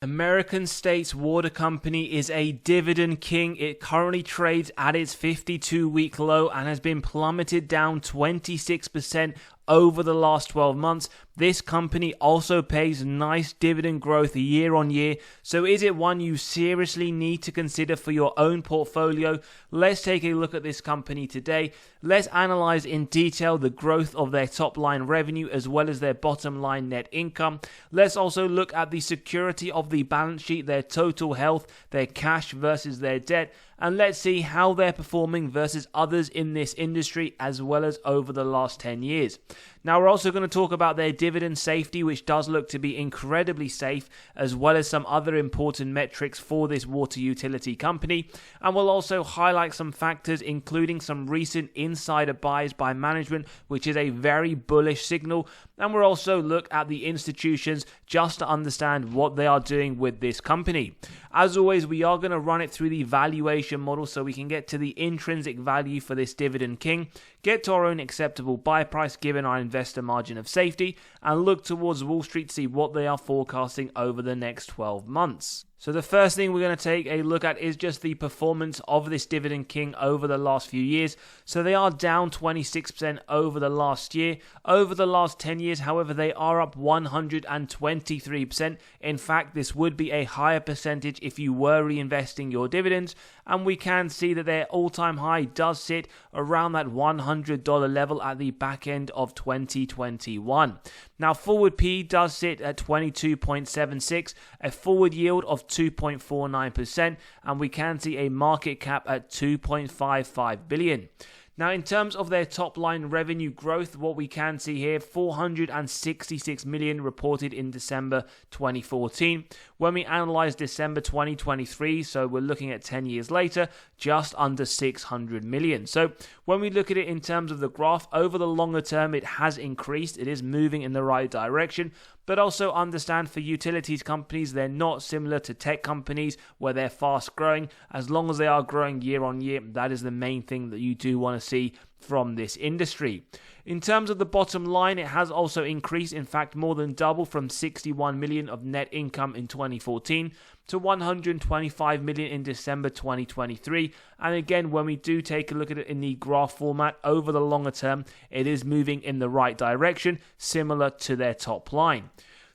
American States Water Company is a dividend king. It currently trades at its 52-week low and has been plummeted down 26% over the last 12 months. This company also pays nice dividend growth year on year. So is it one you seriously need to consider for your own portfolio? Let's take a look at this company today. Let's analyze in detail the growth of their top line revenue as well as their bottom line net income. Let's also look at the security of the balance sheet, their total health, their cash versus their debt. And let's see how they're performing versus others in this industry as well as over the last 10 years. Now, we're also going to talk about their dividend safety, which does look to be incredibly safe, as well as some other important metrics for this water utility company. And we'll also highlight some factors, including some recent insider buys by management, which is a very bullish signal. And we'll also look at the institutions just to understand what they are doing with this company. As always, we are going to run it through the valuation model so we can get to the intrinsic value for this dividend king, get to our own acceptable buy price given our investor margin of safety, and look towards Wall Street to see what they are forecasting over the next 12 months. So the first thing we're going to take a look at is just the performance of this dividend king over the last few years. So they are down 26% over the last year. Over the last 10 years, however, they are up 123%. In fact, this would be a higher percentage if you were reinvesting your dividends. And we can see that their all-time high does sit around that $100 level at the back end of 2021. Now, forward P does sit at 22.76, a forward yield of 2.49%, and we can see a market cap at 2.55 billion. Now, in terms of their top line revenue growth, what we can see here, 466 million reported in December 2014. When we analyze December 2023, so we're looking at 10 years later, just under 600 million. So when we look at it in terms of the graph, over the longer term, it has increased. It is moving in the right direction. But also understand for utilities companies, they're not similar to tech companies where they're fast growing. As long as they are growing year on year, that is the main thing that you do want to see from this industry. In terms of the bottom line, it has also increased, in fact, more than double from 61 million of net income in 2014 to 125 million in December 2023. And again, when we do take a look at it in the graph format, over the longer term, it is moving in the right direction, similar to their top line.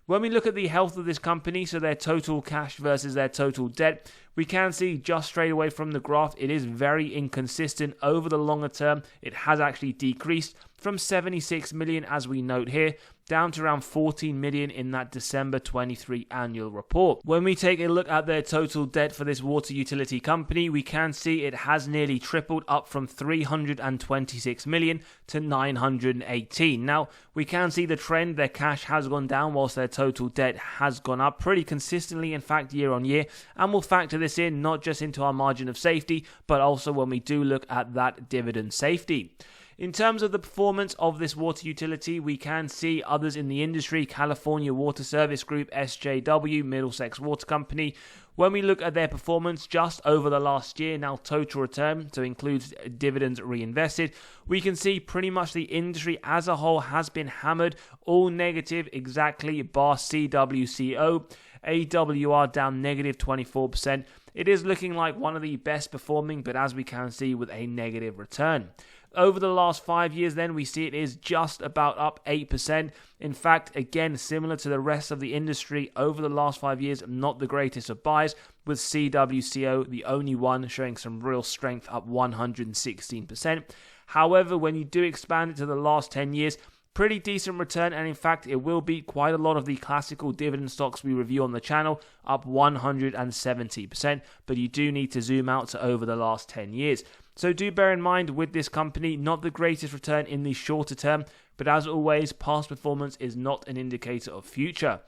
When we look at the health of this company, so their total cash versus their total debt, we can see just straight away from the graph, it is very inconsistent. Over the longer term, it has actually decreased from 76 million, as we note here, down to around 14 million in that December 23 annual report. When we take a look at their total debt for this water utility company, we can see it has nearly tripled, up from 326 million to 918. Now, we can see the trend. Their cash has gone down whilst their total debt has gone up pretty consistently, in fact, year on year. And we'll factor this in not just into our margin of safety, but also when we do look at that dividend safety. In terms of the performance of this water utility, we can see others in the industry, California Water Service Group, SJW, Middlesex Water Company. When we look at their performance just over the last year, now total return, so includes dividends reinvested, we can see pretty much the industry as a whole has been hammered, all negative exactly, bar CWCO. AWR down negative 24%. It is looking like one of the best performing, but as we can see, with a negative return. Over the last 5 years, then, we see it is just about up 8%. In fact, again, similar to the rest of the industry, over the last 5 years, not the greatest of buys, with CWCO the only one showing some real strength, up 116%. However, when you do expand it to the last 10 years, pretty decent return, and in fact, it will beat quite a lot of the classical dividend stocks we review on the channel, up 170%, but you do need to zoom out to over the last 10 years. So do bear in mind with this company, not the greatest return in the shorter term, but as always, past performance is not an indicator of future.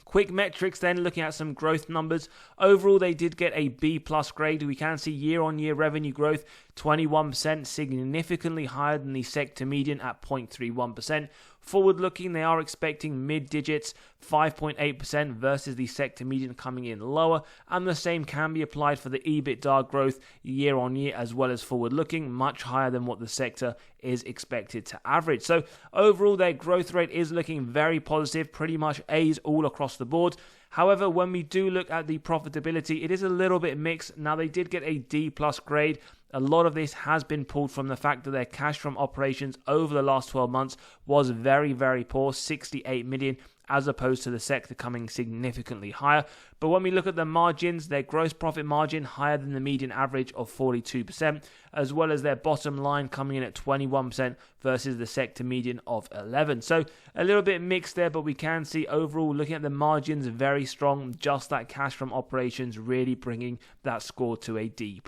Quick metrics then, looking at some growth numbers. Overall, they did get a B+ grade. We can see year-on-year revenue growth, 21%, significantly higher than the sector median at 0.31%. Forward-looking, they are expecting mid-digits, 5.8% versus the sector median coming in lower, and the same can be applied for the EBITDA growth year-on-year as well as forward-looking, much higher than what the sector is expected to average. So overall, their growth rate is looking very positive, pretty much A's all across the board. However, when we do look at the profitability, it is a little bit mixed. Now, they did get a D+ grade. A lot of this has been pulled from the fact that their cash from operations over the last 12 months was very, very poor, 68 million, as opposed to the sector coming significantly higher. But when we look at the margins, their gross profit margin higher than the median average of 42%, as well as their bottom line coming in at 21% versus the sector median of 11%. So a little bit mixed there, but we can see overall, looking at the margins, very strong. Just that cash from operations really bringing that score to a D+.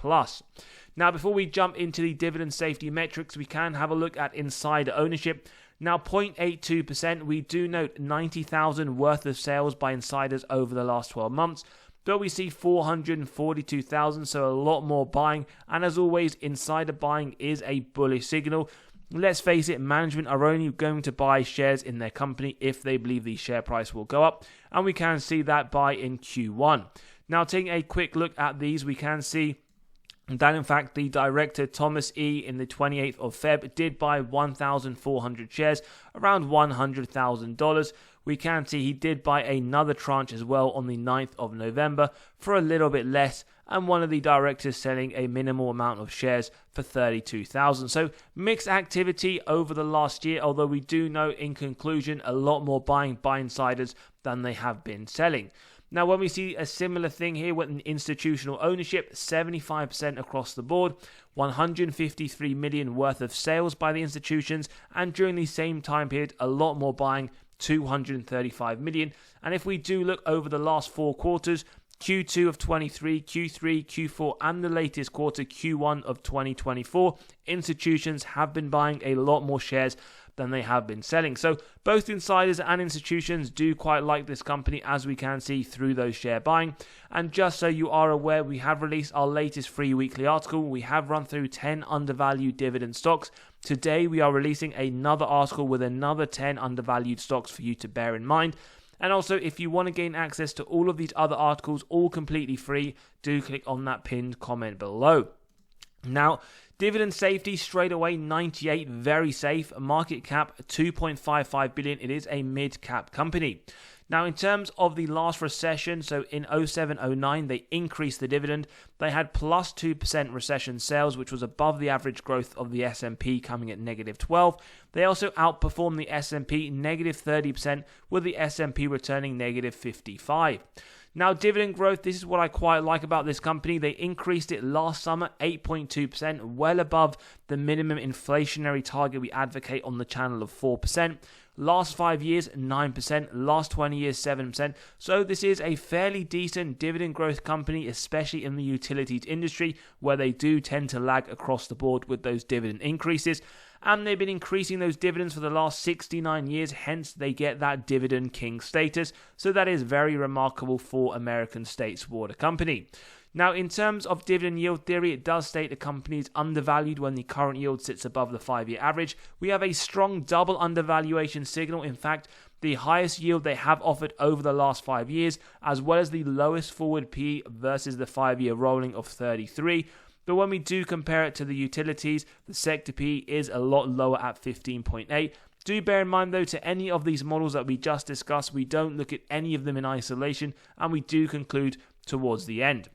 Now, before we jump into the dividend safety metrics, we can have a look at insider ownership. Now, 0.82%, we do note 90,000 worth of sales by insiders over the last 12 months, but we see 442,000, so a lot more buying. And as always, insider buying is a bullish signal. Let's face it, management are only going to buy shares in their company if they believe the share price will go up, and we can see that buy in Q1. Now, taking a quick look at these, we can see that in fact the director Thomas E in the 28th of Feb did buy 1,400 shares, around $100,000. We can see he did buy another tranche as well on the 9th of November for a little bit less, and one of the directors selling a minimal amount of shares for 32,000. So mixed activity over the last year, although we do know in conclusion a lot more buying by insiders than they have been selling. Now, when we see a similar thing here with an institutional ownership, 75% across the board, 153 million worth of sales by the institutions, and during the same time period, a lot more buying, 235 million. And if we do look over the last 4 quarters, Q2 of 23, Q3, Q4, and the latest quarter, Q1 of 2024, institutions have been buying a lot more shares than they have been selling. So both insiders and institutions do quite like this company, as we can see through those share buying. And just so you are aware, we have released our latest free weekly article. We have run through 10 undervalued dividend stocks. Today we are releasing another article with another 10 undervalued stocks for you to bear in mind. And also, if you want to gain access to all of these other articles, all completely free, do click on that pinned comment below. Now, dividend safety straight away, 98, very safe. Market cap 2.55 billion. It is a mid-cap company. Now, in terms of the last recession, so in 07-09, they increased the dividend. They had plus 2% recession sales, which was above the average growth of the S&P coming at negative 12. They also outperformed the S&P negative 30%, with the S&P returning negative 55. Now, dividend growth, this is what I quite like about this company. They increased it last summer, 8.2%, well above the minimum inflationary target we advocate on the channel of 4%. Last 5 years, 9%. Last 20 years, 7%. So this is a fairly decent dividend growth company, especially in the utilities industry, where they do tend to lag across the board with those dividend increases. And they've been increasing those dividends for the last 69 years, hence they get that dividend king status. So that is very remarkable for American States Water Company. Now, in terms of dividend yield theory, it does state the company is undervalued when the current yield sits above the 5-year average. We have a strong double undervaluation signal. In fact, the highest yield they have offered over the last 5 years, as well as the lowest forward P versus the 5-year rolling of 33. But when we do compare it to the utilities, the sector P is a lot lower at 15.8. Do bear in mind, though, to any of these models that we just discussed, we don't look at any of them in isolation, and we do conclude towards the end.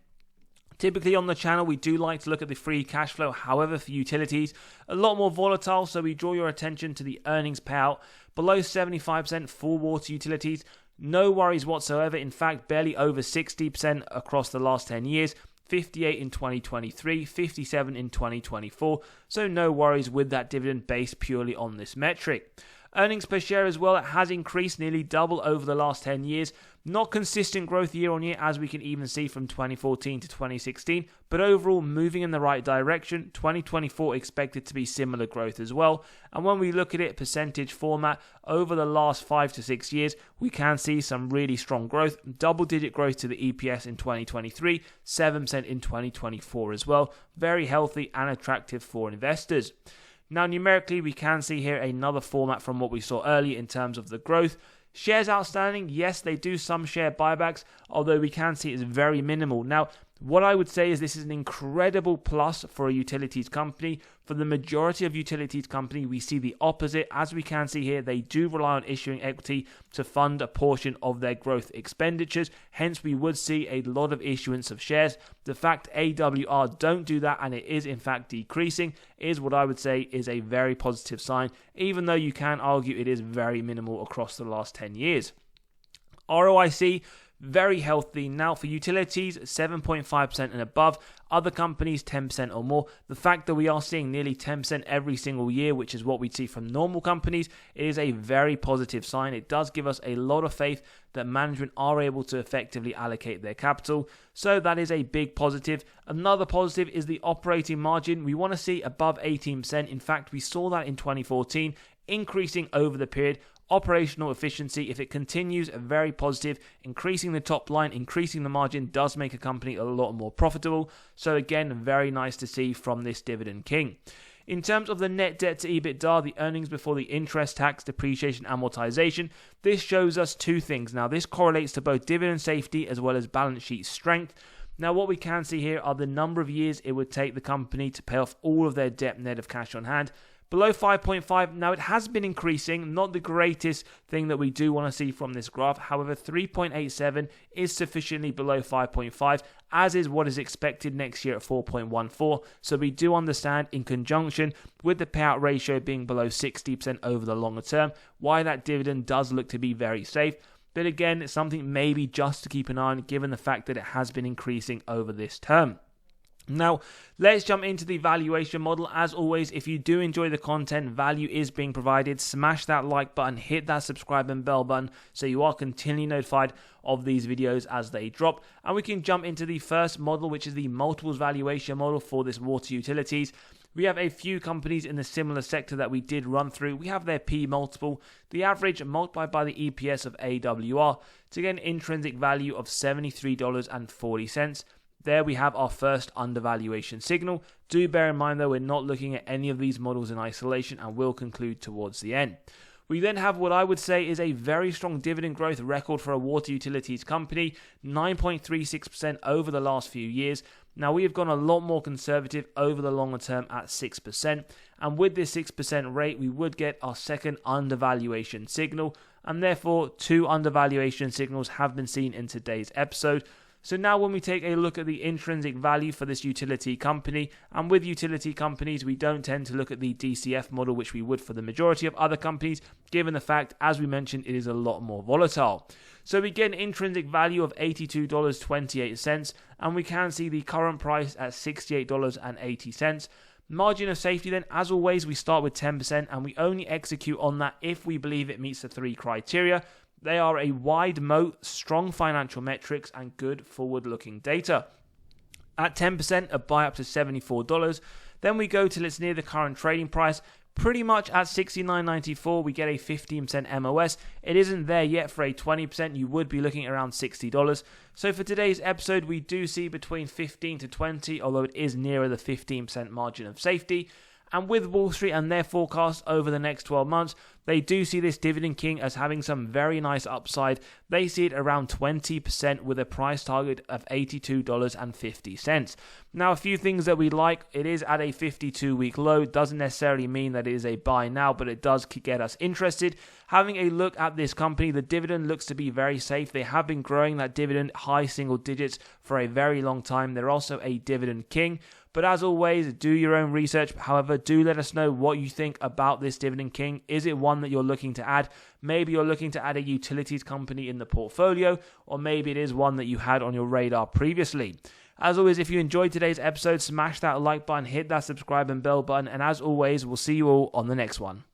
Typically on the channel, we do like to look at the free cash flow. However, for utilities, a lot more volatile, so we draw your attention to the earnings payout. Below 75% for water utilities, no worries whatsoever. In fact, barely over 60% across the last 10 years. 58 in 2023, 57 in 2024, so no worries with that dividend based purely on this metric. Earnings per share as well, it has increased nearly double over the last 10 years. Not consistent growth year on year, as we can even see from 2014 to 2016, but overall moving in the right direction. 2024 expected to be similar growth as well. And when we look at it percentage format over the last 5 to 6 years, we can see some really strong growth. Double-digit growth to the EPS in 2023, 7% in 2024 as well. Very healthy and attractive for investors. Now, numerically, we can see here another format from what we saw earlier in terms of the growth. Shares outstanding, yes, they do some share buybacks, although we can see it's very minimal. Now, What I would say is this is an incredible plus for a utilities company. For the majority of utilities company, we see the opposite. As we can see here, they do rely on issuing equity to fund a portion of their growth expenditures. Hence, we would see a lot of issuance of shares. The fact AWR don't do that and it is in fact decreasing is what I would say is a very positive sign, even though you can argue it is very minimal across the last 10 years. ROIC, very healthy. Now for utilities, 7.5% and above. Other companies, 10% or more. The fact that we are seeing nearly 10% every single year, which is what we'd see from normal companies, is a very positive sign. It does give us a lot of faith that management are able to effectively allocate their capital. So that is a big positive. Another positive is the operating margin. We want to see above 18%. In fact, we saw that in 2014, increasing over the period. Operational efficiency, if it continues, very positive. Increasing the top line, increasing the margin does make a company a lot more profitable. So again, very nice to see from this Dividend King. In terms of the net debt to EBITDA, the earnings before the interest, tax, depreciation, amortization, this shows us two things. Now, this correlates to both dividend safety as well as balance sheet strength. Now, what we can see here are the number of years it would take the company to pay off all of their debt net of cash on hand. Below 5.5, now it has been increasing, not the greatest thing that we do want to see from this graph. However, 3.87 is sufficiently below 5.5, as is what is expected next year at 4.14. So we do understand, in conjunction with the payout ratio being below 60% over the longer term, why that dividend does look to be very safe. But again, it's something maybe just to keep an eye on, given the fact that it has been increasing over this term. Now, let's jump into the valuation model. As always, if you do enjoy the content, value is being provided. Smash that like button, hit that subscribe and bell button so you are continually notified of these videos as they drop. And we can jump into the first model, which is the multiples valuation model for this water utilities. We have a few companies in the similar sector that we did run through. We have their P multiple, the average multiplied by the EPS of AWR to get an intrinsic value of $73.40. There we have our first undervaluation signal. Do bear in mind though, we're not looking at any of these models in isolation and will conclude towards the end. We then have what I would say is a very strong dividend growth record for a water utilities company, 9.36% over the last few years. Now we have gone a lot more conservative over the longer term at 6%, and with this 6% rate we would get our second undervaluation signal, and therefore two undervaluation signals have been seen in today's episode. So now when we take a look at the intrinsic value for this utility company, and with utility companies we don't tend to look at the DCF model which we would for the majority of other companies, given the fact, as we mentioned, it is a lot more volatile. So we get an intrinsic value of $82.28, and we can see the current price at $68.80. Margin of safety then, as always, we start with 10% and we only execute on that if we believe it meets the three criteria. They are a wide moat, strong financial metrics, and good forward-looking data. At 10%, a buy up to $74. Then we go till it's near the current trading price. Pretty much at $69.94, we get a 15% MOS. It isn't there yet for a 20%. You would be looking at around $60. So for today's episode, we do see between 15 to 20, although it is nearer the 15% margin of safety. And with Wall Street and their forecast over the next 12 months, they do see this Dividend King as having some very nice upside. They see it around 20% with a price target of $82.50. Now, a few things that we like. It is at a 52-week low. It doesn't necessarily mean that it is a buy now, but it does get us interested. Having a look at this company, the dividend looks to be very safe. They have been growing that dividend high single digits for a very long time. They're also a Dividend King. But as always, do your own research. However, do let us know what you think about this Dividend King. Is it one that you're looking to add? Maybe you're looking to add a utilities company in the portfolio, or maybe it is one that you had on your radar previously. As always, if you enjoyed today's episode, smash that like button, hit that subscribe and bell button, and as always, we'll see you all on the next one.